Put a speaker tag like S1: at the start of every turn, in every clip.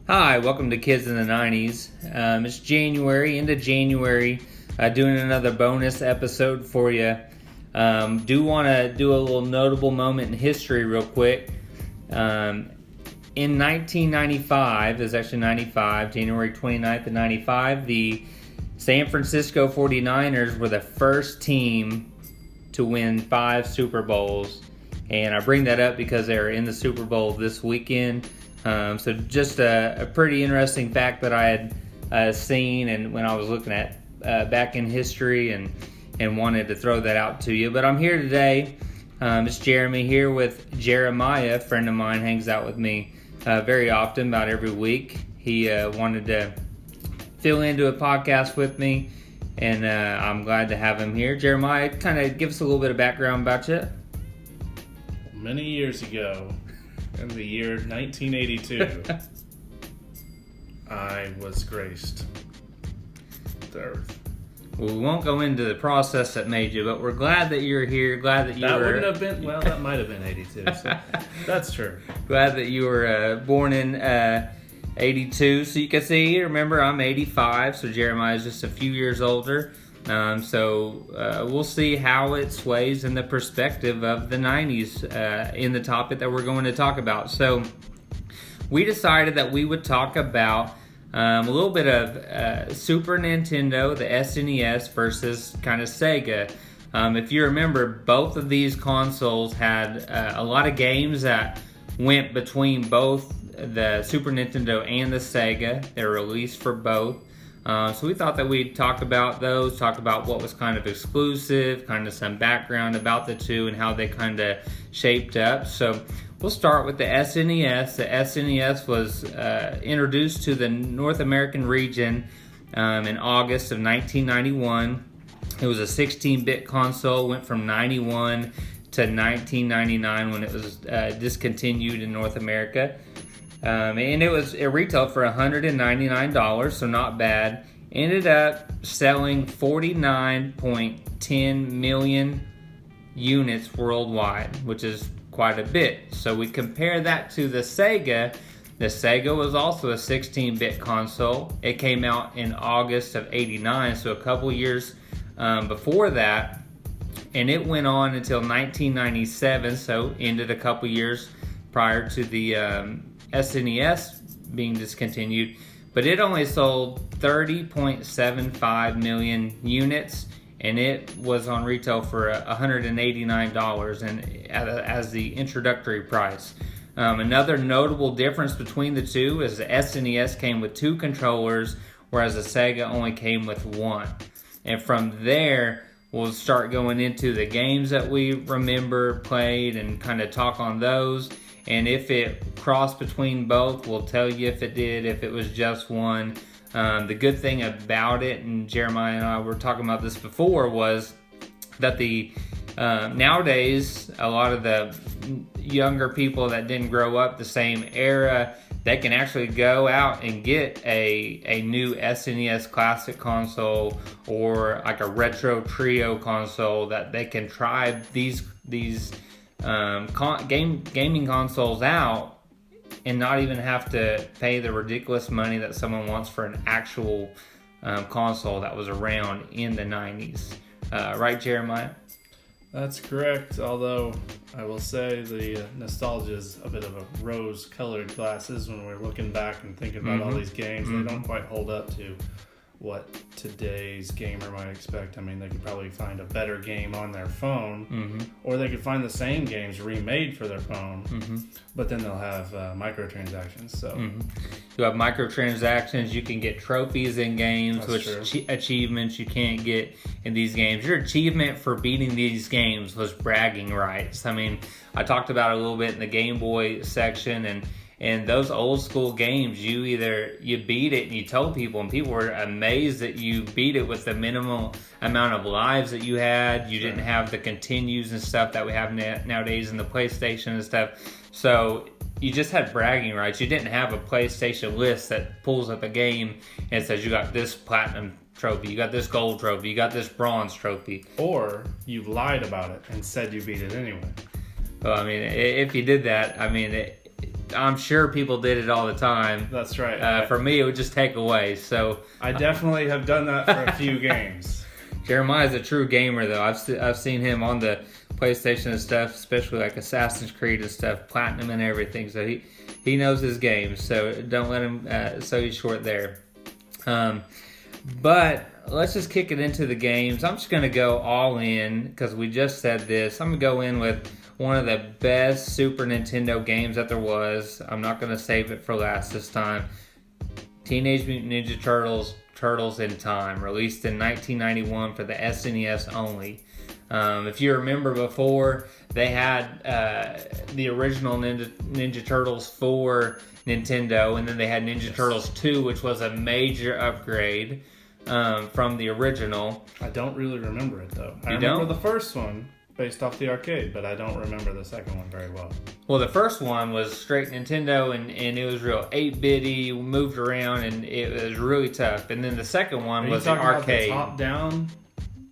S1: Hi, welcome to Kids in the 90s. It's January, into January, doing another bonus episode for you. Do want to do a little notable moment in history real quick. In 1995, it's actually 95, January 29th of 95, the San Francisco 49ers were the first team to win 5 Super Bowls. And I bring that up because they're in the Super Bowl this weekend. So just a pretty interesting fact that I had seen and when I was looking at back in history and wanted to throw that out to you. But I'm here today. It's Jeremy here with Jeremiah, a friend of mine, hangs out with me very often, about every week. He wanted to fill into a podcast with me, and I'm glad to have him here. Jeremiah, kind of give us a little bit of background about you.
S2: Many years ago, in the year 1982, I was graced with the earth.
S1: Well, we won't go into the process that made you, but we're glad that you're here. Glad that you
S2: That
S1: were...
S2: wouldn't have been... Well, that might have been 82, so that's true.
S1: Glad that you were born in 82. So you can see, remember, I'm 85, so Jeremiah's just a few years older. So we'll see how it sways in the perspective of the 90s in the topic that we're going to talk about. So we decided that we would talk about a little bit of Super Nintendo, the SNES, versus kind of Sega. If you remember, both of these consoles had a lot of games that went between both the Super Nintendo and the Sega. They were released for both. So we thought that we'd talk about those, talk about what was kind of exclusive, kind of some background about the two and how they kind of shaped up. So we'll start with the SNES. The SNES was introduced to the North American region in August of 1991. It was a 16-bit console, went from 91 to 1999 when it was discontinued in North America. And it retailed for $199, so not bad. Ended up selling 49.10 million units worldwide, which is quite a bit. So we compare that to the Sega. The Sega was also a 16-bit console. It came out in August of 89, so a couple years before that. And it went on until 1997, so ended a couple years prior to the SNES being discontinued, but it only sold 30.75 million units, and it was on retail for $189 and as the introductory price. Another notable difference between the two is the SNES came with 2 controllers, whereas the Sega only came with 1. And from there, we'll start going into the games that we remember, played, and kind of talk on those. And if it crossed between both, we'll tell you if it did, if it was just one. The good thing about it, and Jeremiah and I were talking about this before, was that nowadays, a lot of the younger people that didn't grow up the same era, they can actually go out and get a new SNES Classic console or like a Retro Trio console that they can try these gaming consoles out and not even have to pay the ridiculous money that someone wants for an actual console that was around in the 90s. Right, Jeremiah?
S2: That's correct, although I will say the nostalgia is a bit of a rose-colored glasses when we're looking back and thinking about all these games. They don't quite hold up to what today's gamer might expect. I mean, they could probably find a better game on their phone, or they could find the same games remade for their phone, but then they'll have microtransactions. So
S1: you have microtransactions. You can get trophies in games, achievements you can't get in these games. Your achievement for beating these games was bragging rights. I mean, I talked about it a little bit in the Game Boy section, and those old school games, you beat it and you told people, and people were amazed that you beat it with the minimal amount of lives that you had. You didn't have the continues and stuff that we have nowadays in the PlayStation and stuff. So you just had bragging rights. You didn't have a PlayStation list that pulls up a game and says you got this platinum trophy, you got this gold trophy, you got this bronze trophy.
S2: Or you lied about it and said you beat it anyway.
S1: Well, I mean, if you did that, I mean, I'm sure people did it all the time.
S2: That's right.
S1: For me, it would just take away. So
S2: I definitely have done that for a few games.
S1: Jeremiah's a true gamer, though. I've seen him on the PlayStation and stuff, especially like Assassin's Creed and stuff, Platinum and everything. So he knows his games. So don't let him sell you short there. But let's just kick it into the games. I'm just going to go all in because we just said this. I'm going to go in with one of the best Super Nintendo games that there was. I'm not going to save it for last this time. Teenage Mutant Ninja Turtles, Turtles in Time, released in 1991 for the SNES only. If you remember before, they had the original Ninja Turtles for Nintendo, and then they had Ninja Turtles 2, which was a major upgrade from the original.
S2: I don't really remember it, though. I remember the first one based off the arcade, but I don't remember the second one very well.
S1: Well, the first one was straight Nintendo, and it was real 8-bitty, moved around, and it was really tough. And then the second one was an arcade.
S2: About the top-down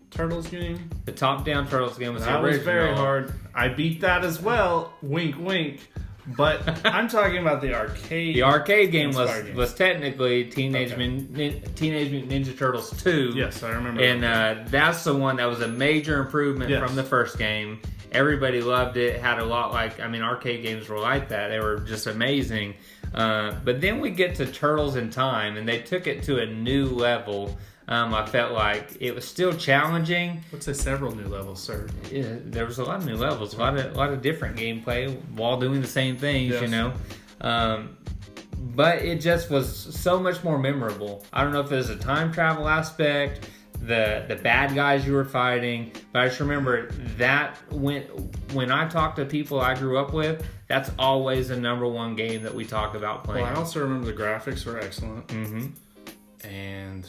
S2: Turtles game?
S1: The top-down Turtles game was the original.
S2: That was very hard. I beat that as well. Wink, wink. But I'm talking about the arcade.
S1: The arcade game was technically Teenage Mutant Ninja Turtles 2.
S2: Yes, I remember.
S1: And that's the one that was a major improvement from the first game. Everybody loved it. Had a lot arcade games were like that. They were just amazing. But then we get to Turtles in Time, and they took it to a new level. I felt like it was still challenging.
S2: Let's say several new levels, sir.
S1: Yeah, there was a lot of new levels, a lot of different gameplay while doing the same things, you know. But it just was so much more memorable. I don't know if there's a time travel aspect, the bad guys you were fighting, but I just remember that when I talk to people I grew up with, that's always the number one game that we talk about playing.
S2: Well, I also remember the graphics were excellent.
S1: Mm-hmm.
S2: And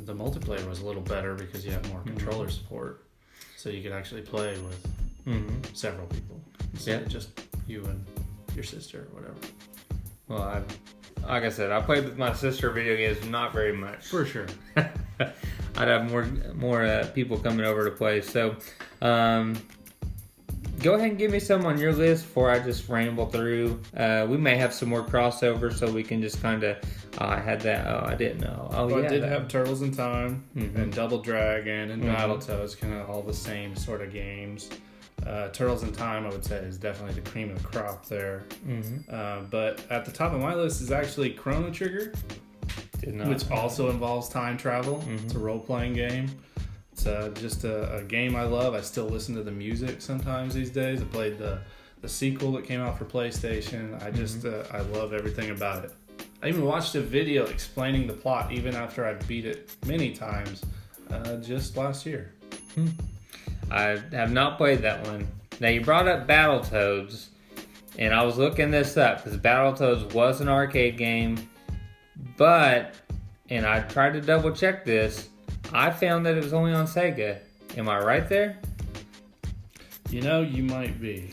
S2: the multiplayer was a little better because you had more controller support, so you could actually play with several people instead of just you and your sister or whatever.
S1: Well, like I said, I played with my sister video games, not very much.
S2: For sure.
S1: I'd have more people coming over to play. So, go ahead and give me some on your list before I just ramble through. We may have some more crossovers, so we can just kind of. I had that. Oh, I didn't know. Oh,
S2: well,
S1: yeah.
S2: I did have Turtles in Time and Double Dragon and Battletoads, kind of all the same sort of games. Turtles in Time, I would say, is definitely the cream of the crop there. But at the top of my list is actually Chrono Trigger, which also involves time travel. It's a role-playing game. It's just a game I love. I still listen to the music sometimes these days. I played the sequel that came out for PlayStation. I just I love everything about it. I even watched a video explaining the plot even after I beat it many times just last year.
S1: I have not played that one. Now, you brought up Battletoads, and I was looking this up because Battletoads was an arcade game, and I tried to double check this, I found that it was only on Sega. Am I right there?
S2: You know, you might be.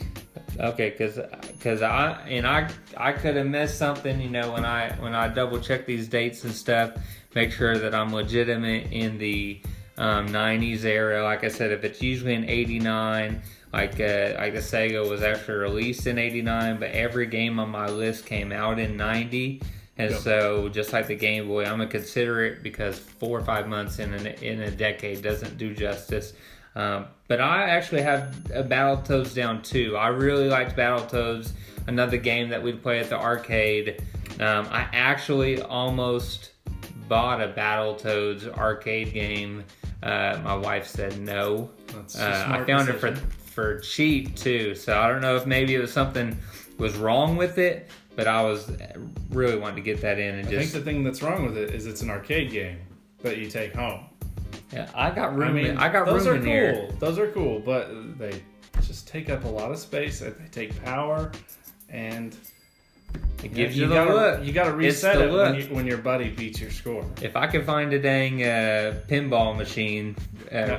S1: Okay, because I could have missed something, you know, when I double check these dates and stuff, make sure that I'm legitimate in the 90s era. Like I said, if it's usually in 89, like the Sega was actually released in 89, but every game on my list came out in 90. And so, just like the Game Boy, I'm gonna consider it because 4 or 5 months in a decade doesn't do justice. But I actually have Battletoads down too. I really liked Battletoads, another game that we'd play at the arcade. I actually almost bought a Battletoads arcade game. My wife said no. I found it for cheap too, so I don't know if maybe it was something was wrong with it, but I was really wanting to get that in.
S2: I think the thing that's wrong with it is it's an arcade game that you take home.
S1: Yeah, I got room. I got room in here.
S2: Those are cool, but they just take up a lot of space. They take power, and
S1: it gives you the look.
S2: You got to reset it when your buddy beats your score.
S1: If I could find a dang pinball machine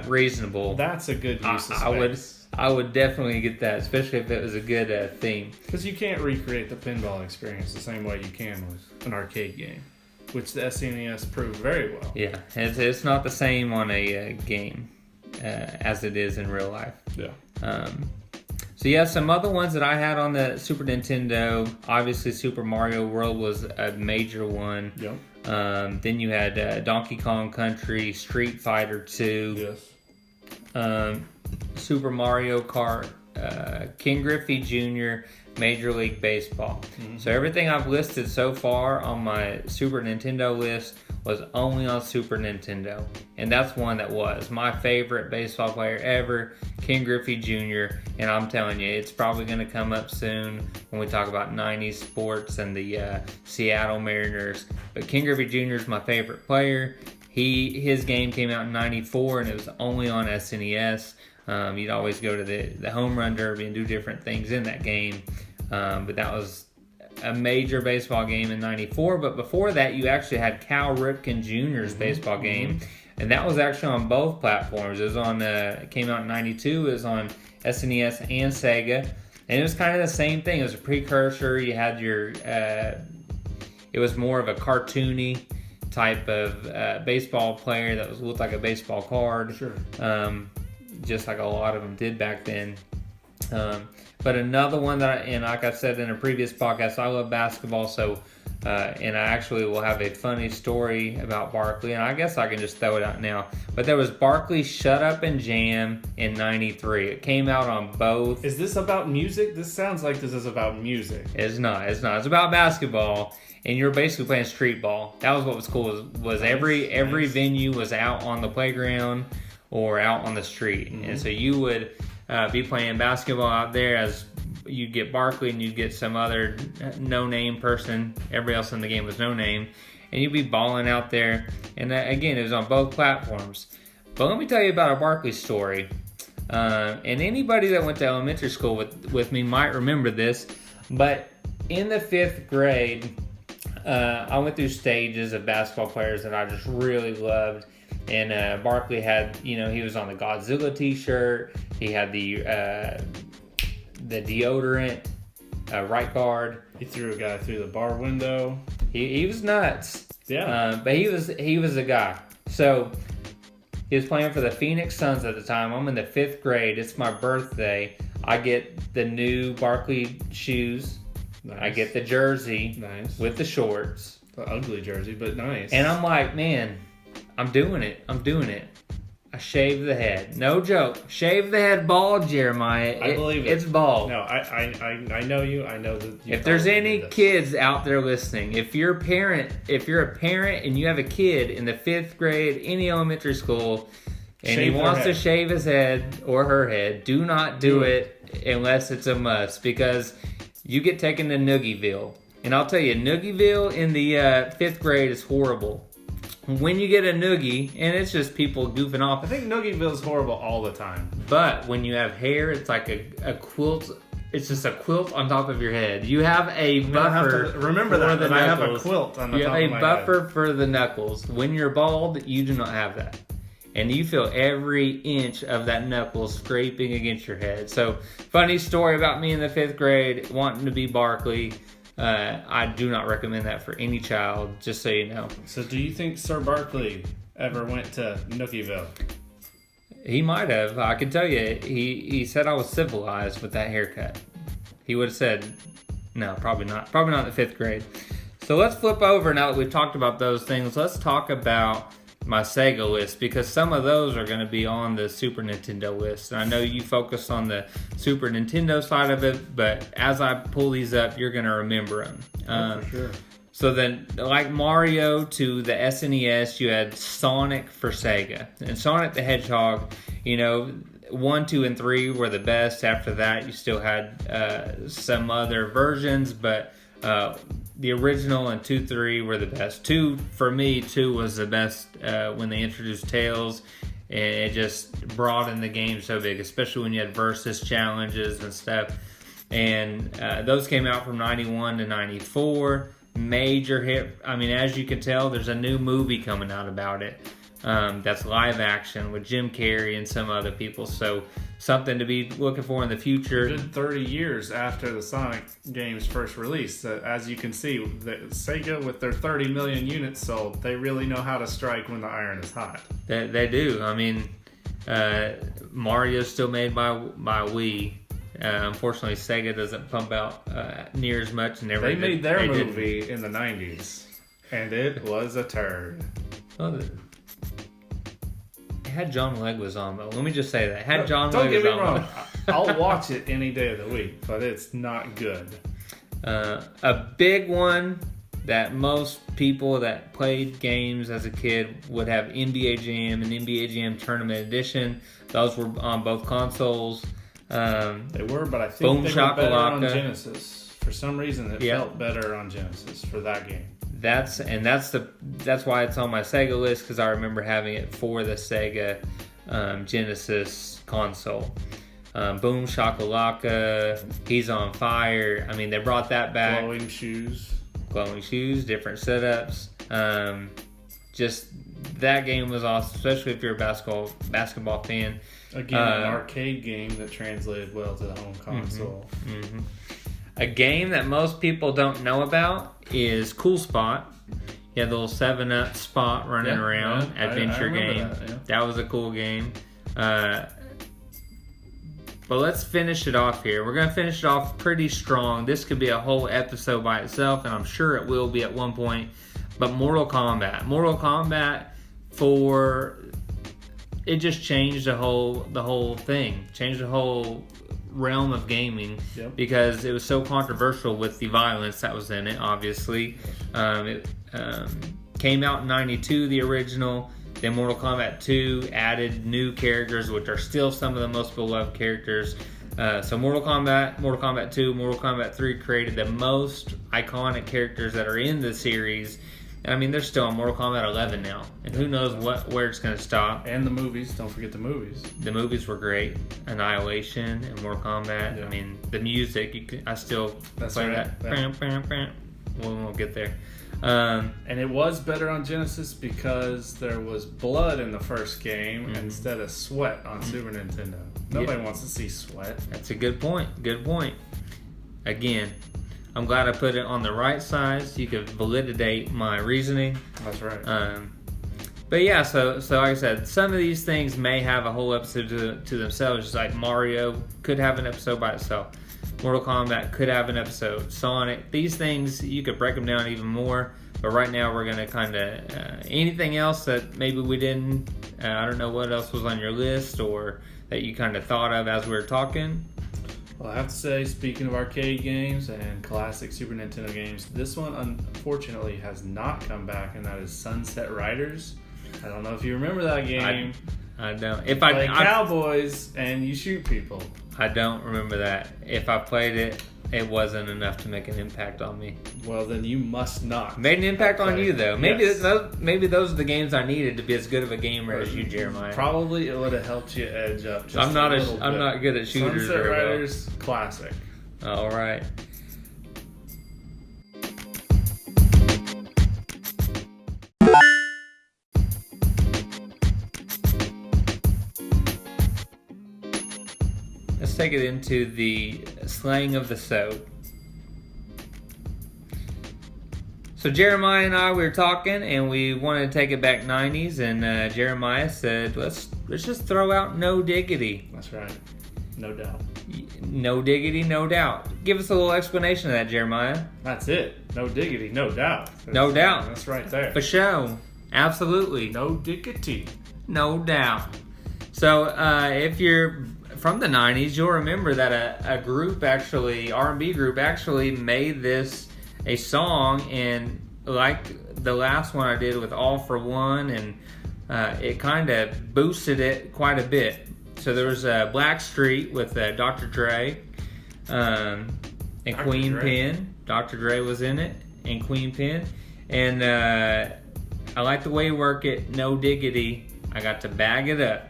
S1: reasonable,
S2: that's a good use of space.
S1: I would definitely get that, especially if it was a good theme.
S2: Because you can't recreate the pinball experience the same way you can with an arcade game, which the SNES proved very well.
S1: Yeah, it's not the same on a game as it is in real life.
S2: Yeah.
S1: So yeah, some other ones that I had on the Super Nintendo, obviously Super Mario World was a major one.
S2: Yep.
S1: Then you had Donkey Kong Country, Street Fighter 2.
S2: Yes.
S1: Super Mario Kart, King Griffey Jr., Major League Baseball.
S2: Mm-hmm.
S1: So everything I've listed so far on my Super Nintendo list was only on Super Nintendo. And that's one that was my favorite baseball player ever, King Griffey Jr. And I'm telling you, it's probably going to come up soon when we talk about 90s sports and the Seattle Mariners. But King Griffey Jr. is my favorite player. His game came out in 94 and it was only on SNES. You'd always go to the home run derby and do different things in that game. But that was a major baseball game in 94. But before that, you actually had Cal Ripken Jr.'s baseball game. And that was actually on both platforms. It was on, it came out in 92. It was on SNES and Sega. And it was kind of the same thing. It was a precursor. You had your, it was more of a cartoony type of baseball player that looked like a baseball card.
S2: Sure.
S1: Just like a lot of them did back then. But another one and like I said in a previous podcast, I love basketball, so and I actually will have a funny story about Barkley, and I guess I can just throw it out now. But there was Barkley Shut Up and Jam in 93. It came out on both.
S2: Is this about music? This sounds like this is about music.
S1: It's not. It's about basketball, and you're basically playing street ball. That was what was cool. Was nice. Every venue was out on the playground or out on the street. Mm-hmm. And so you would be playing basketball out there as you'd get Barkley and you'd get some other no-name person. Everybody else in the game was no-name. And you'd be balling out there. And again, it was on both platforms. But let me tell you about a Barkley story. And anybody that went to elementary school with me might remember this. But in the 5th grade, I went through stages of basketball players that I just really loved. And Barkley had, he was on the Godzilla t-shirt. He had the deodorant, right guard.
S2: He threw a guy through the bar window.
S1: He was nuts.
S2: Yeah.
S1: But he was a guy. So he was playing for the Phoenix Suns at the time. I'm in the 5th grade. It's my birthday. I get the new Barkley shoes. Nice. I get the jersey.
S2: Nice.
S1: With the shorts.
S2: The ugly jersey, but nice.
S1: And I'm like, man, I'm doing it. I shave the head. No joke. Shave the head bald, Jeremiah.
S2: I believe it.
S1: It's bald.
S2: No, I know you. I know that you.
S1: If there's any kids out there listening, if you're a parent and you have a kid in the 5th grade, any elementary school, and he wants to shave his head or her head, do not do it unless it's a must, because you get taken to Noogieville. And I'll tell you, Noogieville in the 5th grade is horrible. When you get a noogie, and it's just people goofing off.
S2: I think Noogieville is horrible all the time.
S1: But when you have hair, it's like a quilt. It's just a quilt on top of your head. You have a buffer.
S2: Remember that I have a quilt on the top of my head. You have a buffer
S1: for the knuckles. When you're bald, you do not have that. And you feel every inch of that knuckle scraping against your head. So, funny story about me in the 5th grade, wanting to be Barkley. I do not recommend that for any child, just so you know.
S2: So do you think Sir Barkley ever went to Noogieville?
S1: He might have. I can tell you, he said I was civilized with that haircut. He would have said, no, probably not. Probably not in the 5th grade. So let's flip over, now that we've talked about those things, let's talk about my Sega list, because some of those are going to be on the Super Nintendo list. And I know you focus on the Super Nintendo side of it, but as I pull these up, you're going to remember them.
S2: For sure.
S1: So then, like Mario to the SNES, you had Sonic for Sega. And Sonic the Hedgehog, 1, 2, and 3 were the best. After that, you still had some other versions, but the original and 2, 3 were the best. 2 was the best when they introduced Tails, and it just broadened the game so big, especially when you had versus challenges and stuff. And those came out from 91 to 94. Major hit. I mean, as you can tell, there's a new movie coming out about it. That's live action with Jim Carrey and some other people. So something to be looking for in the future.
S2: Good 30 years after the Sonic games first released. As you can see, Sega, with their 30 million units sold, they really know how to strike when the iron is hot.
S1: They do. I mean, Mario's still made by Wii. Unfortunately, Sega doesn't pump out near as much.
S2: They made their movie in the 90s, and it was a turd.
S1: Well, it had John Leguizamo on, though. Let me just say that. It had John Leguizamo.
S2: Don't get me wrong. I'll watch it any day of the week, but it's not good.
S1: A big one that most people that played games as a kid would have NBA Jam and NBA Jam Tournament Edition. Those were on both consoles.
S2: They were, but I think they were better on Genesis. For some reason, it felt better on Genesis for that game.
S1: That's why it's on my Sega list, because I remember having it for the Sega Genesis console. Boom Shakalaka, He's on Fire. I mean, they brought that back.
S2: Glowing shoes,
S1: different setups. Just that game was awesome, especially if you're a basketball fan.
S2: Again, an arcade game that translated well to the home console.
S1: A game that most people don't know about is Cool Spot. You had the little 7-Up Spot running around, adventure game. That was a cool game. But let's finish it off here. We're going to finish it off pretty strong. This could be a whole episode by itself, and I'm sure it will be at one point. But Mortal Kombat. It just changed the whole thing. Changed the whole realm of gaming because it was so controversial with the violence that was in it, obviously. It came out in 92, the original. Then Mortal Kombat 2 added new characters, which are still some of the most beloved characters. So Mortal Kombat 2, Mortal Kombat 3 created the most iconic characters that are in the series. I mean, they're still on Mortal Kombat 11 now, and who knows where it's going to stop.
S2: And the movies, don't forget the movies.
S1: The movies were great. Annihilation and Mortal Kombat. Yeah. I mean, the music, I still play that. Yeah. We'll get there.
S2: And it was better on Genesis because there was blood in the first game instead of sweat on Super Nintendo. Nobody wants to see sweat.
S1: That's a good point. Again, I'm glad I put it on the right side so you could validate my reasoning.
S2: That's right.
S1: But yeah, so like I said, some of these things may have a whole episode to themselves. Just like Mario could have an episode by itself. Mortal Kombat could have an episode. Sonic. These things, you could break them down even more. But right now we're going to kind of... anything else that maybe we didn't... I don't know what else was on your list or that you kind of thought of as we were talking.
S2: Well, I have to say, speaking of arcade games and classic Super Nintendo games, this one unfortunately has not come back, and that is Sunset Riders. I don't know if you remember that game.
S1: I don't.
S2: If I play cowboys and you shoot people.
S1: I don't remember that. If I played it, it wasn't enough to make an impact on me.
S2: Well, then you must not.
S1: Made an impact on you, though. Maybe those are the games I needed to be as good of a gamer as you, Jeremiah.
S2: Probably it would have helped you edge up. Just
S1: I'm not good at shooters.
S2: Sunset Riders, classic.
S1: All right. Let's take it into the slang of the Sode. So Jeremiah and I, we were talking, and we wanted to take it back 90s, and Jeremiah said, let's just throw out no diggity.
S2: That's right. No doubt.
S1: No diggity, no doubt. Give us a little explanation of that, Jeremiah.
S2: That's it. No diggity, no doubt.
S1: No doubt.
S2: That's right there.
S1: For sure. Absolutely.
S2: No diggity.
S1: No doubt. So if you're from the 90s, you'll remember that a group actually, R&B group actually made this a song, and like the last one I did with All For One, and it kind of boosted it quite a bit. So there was Black Street with Dr. Dre and
S2: Dr.
S1: Queen
S2: Dre.
S1: Pen. Dr. Dre was in it, and Queen Pen. And I like the way you work it, no diggity. I got to bag it up.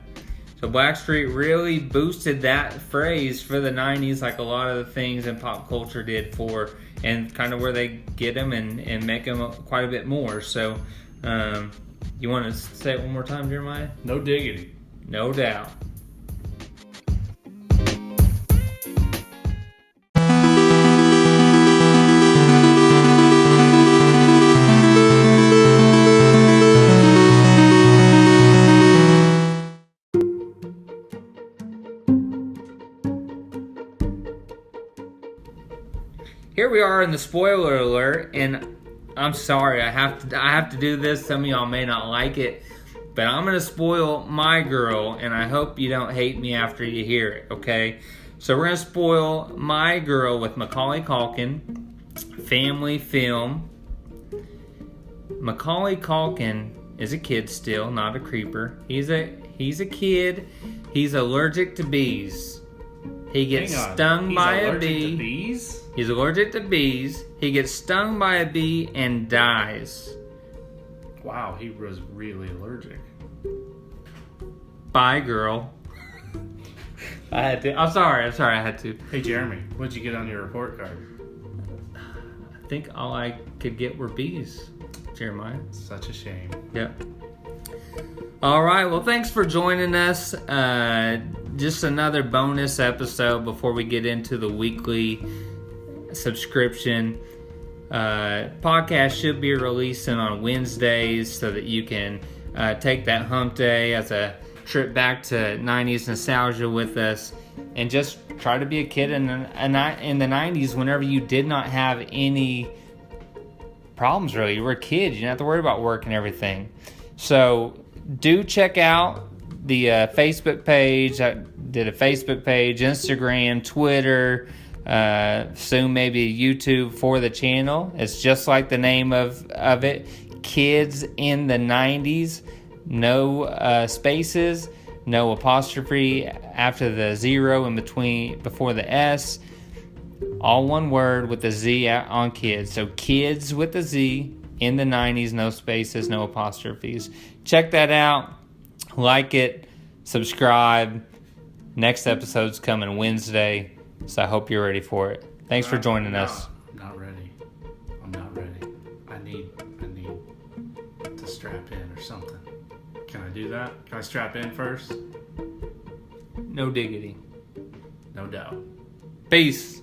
S1: So Blackstreet really boosted that phrase for the 90s, like a lot of the things in pop culture did for, and kind of where they get them and make them quite a bit more. So you want to say it one more time, Jeremiah?
S2: No diggity.
S1: No doubt. here we are in the spoiler alert, and I'm sorry, I have to do this. Some of y'all may not like it, but I'm gonna spoil My Girl, and I hope you don't hate me after you hear it, okay? So we're gonna spoil My Girl with Macaulay Culkin, family film. Macaulay Culkin is a kid still, not a creeper. He's a kid. He's allergic to bees. He gets stung by a bee.
S2: To bees?
S1: He's allergic to bees. He gets stung by a bee and dies.
S2: Wow, he was really allergic.
S1: Bye, girl. I had to. I'm sorry. I had to.
S2: Hey, Jeremy, what'd you get on your report card?
S1: I think all I could get were bees, Jeremiah.
S2: Such a shame.
S1: Yep. All right. Well, thanks for joining us. Just another bonus episode before we get into the weekly subscription. Podcast should be releasing on Wednesdays so that you can take that hump day as a trip back to 90s nostalgia with us, and just try to be a kid in the 90s whenever you did not have any problems, really. You were a kid. You didn't have to worry about work and everything. So do check out the Facebook page. I did a Facebook page, Instagram, Twitter, soon maybe YouTube for the channel. It's just like the name of it, Kids in the 90s. No spaces, no apostrophe after the 0 in between, before the S. All one word with the Z on kids. So Kids with the Z in the 90s, no spaces, no apostrophes. Check that out. Like it. Subscribe. Next episode's coming Wednesday. So I hope you're ready for it. Thanks for joining us.
S2: I'm not ready. I need to strap in or something. Can I do that? Can I strap in first?
S1: No diggity.
S2: No doubt.
S1: Peace.